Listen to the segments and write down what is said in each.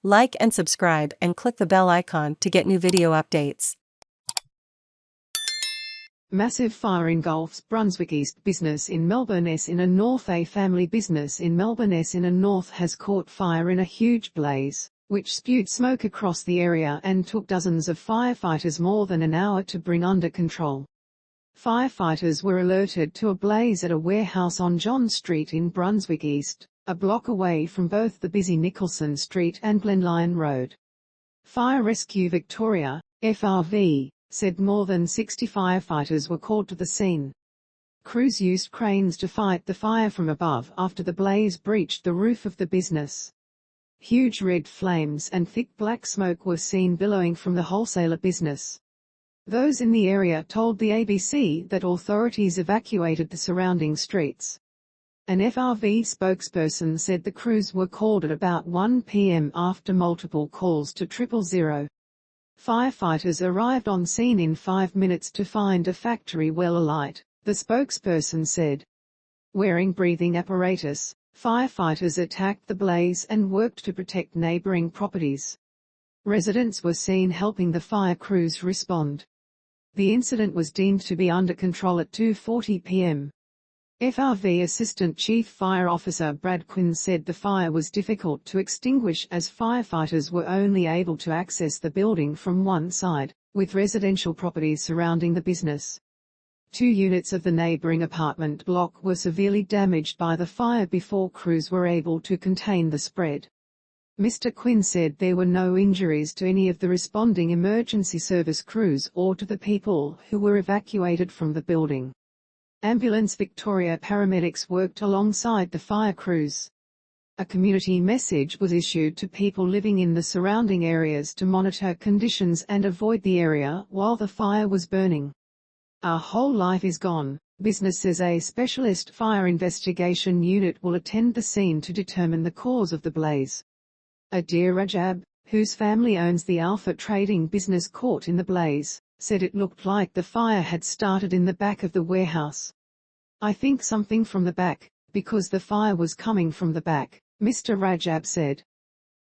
Like and subscribe and click the bell icon to get new video updates. Massive fire engulfs Brunswick East business in Melbourne's in a north. A family business in Melbourne's in a north has caught fire in a huge blaze, which spewed smoke across the area and took dozens of firefighters more than an hour to bring under control. Firefighters were alerted to a blaze at a warehouse on John Street in Brunswick East, a block away from both the busy Nicholson Street and Glenlyon Road. Fire Rescue Victoria, FRV, said more than 60 firefighters were called to the scene. Crews used cranes to fight the fire from above after the blaze breached the roof of the business. Huge red flames and thick black smoke were seen billowing from the wholesaler business. Those in the area told the ABC that authorities evacuated the surrounding streets. An FRV spokesperson said the crews were called at about 1 p.m. after multiple calls to 000. Firefighters arrived on scene in 5 minutes to find a factory well alight, the spokesperson said. Wearing breathing apparatus, firefighters attacked the blaze and worked to protect neighboring properties. Residents were seen helping the fire crews respond. The incident was deemed to be under control at 2:40 p.m. FRV Assistant Chief Fire Officer Brad Quinn said the fire was difficult to extinguish as firefighters were only able to access the building from one side, with residential properties surrounding the business. 2 units of the neighboring apartment block were severely damaged by the fire before crews were able to contain the spread. Mr. Quinn said there were no injuries to any of the responding emergency service crews or to the people who were evacuated from the building. Ambulance Victoria paramedics worked alongside the fire crews. A community message was issued to people living in the surrounding areas to monitor conditions and avoid the area while the fire was burning. Our whole life is gone, business says a specialist fire investigation unit will attend the scene to determine the cause of the blaze. Adir Rajab, whose family owns the Alpha Trading business caught in the blaze, said it looked like the fire had started in the back of the warehouse. I think something from the back, because the fire was coming from the back, Mr. Rajab said.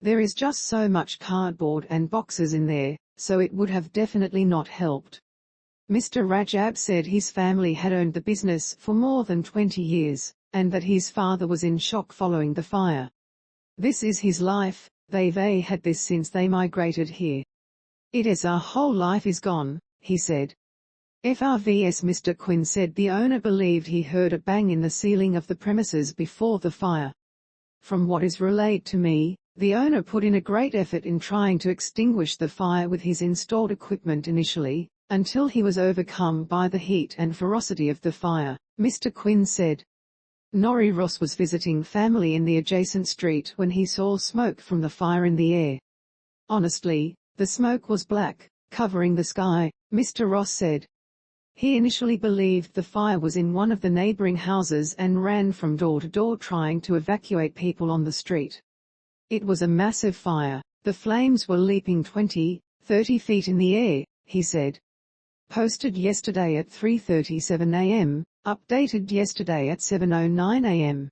There is just so much cardboard and boxes in there, so it would have definitely not helped. Mr. Rajab said his family had owned the business for more than 20 years, and that his father was in shock following the fire. This is his life, they've had this since they migrated here. It is our whole life is gone, he said. FRV's Mr. Quinn said the owner believed he heard a bang in the ceiling of the premises before the fire. From what is relayed to me, the owner put in a great effort in trying to extinguish the fire with his installed equipment initially, until he was overcome by the heat and ferocity of the fire, Mr. Quinn said. Norrie Ross was visiting family in the adjacent street when he saw smoke from the fire in the air. Honestly, the smoke was black, covering the sky, Mr. Ross said. He initially believed the fire was in one of the neighboring houses and ran from door to door trying to evacuate people on the street. It was a massive fire, the flames were leaping 20, 30 feet in the air, he said. Posted yesterday at 3:37 a.m., updated yesterday at 7:09 a.m.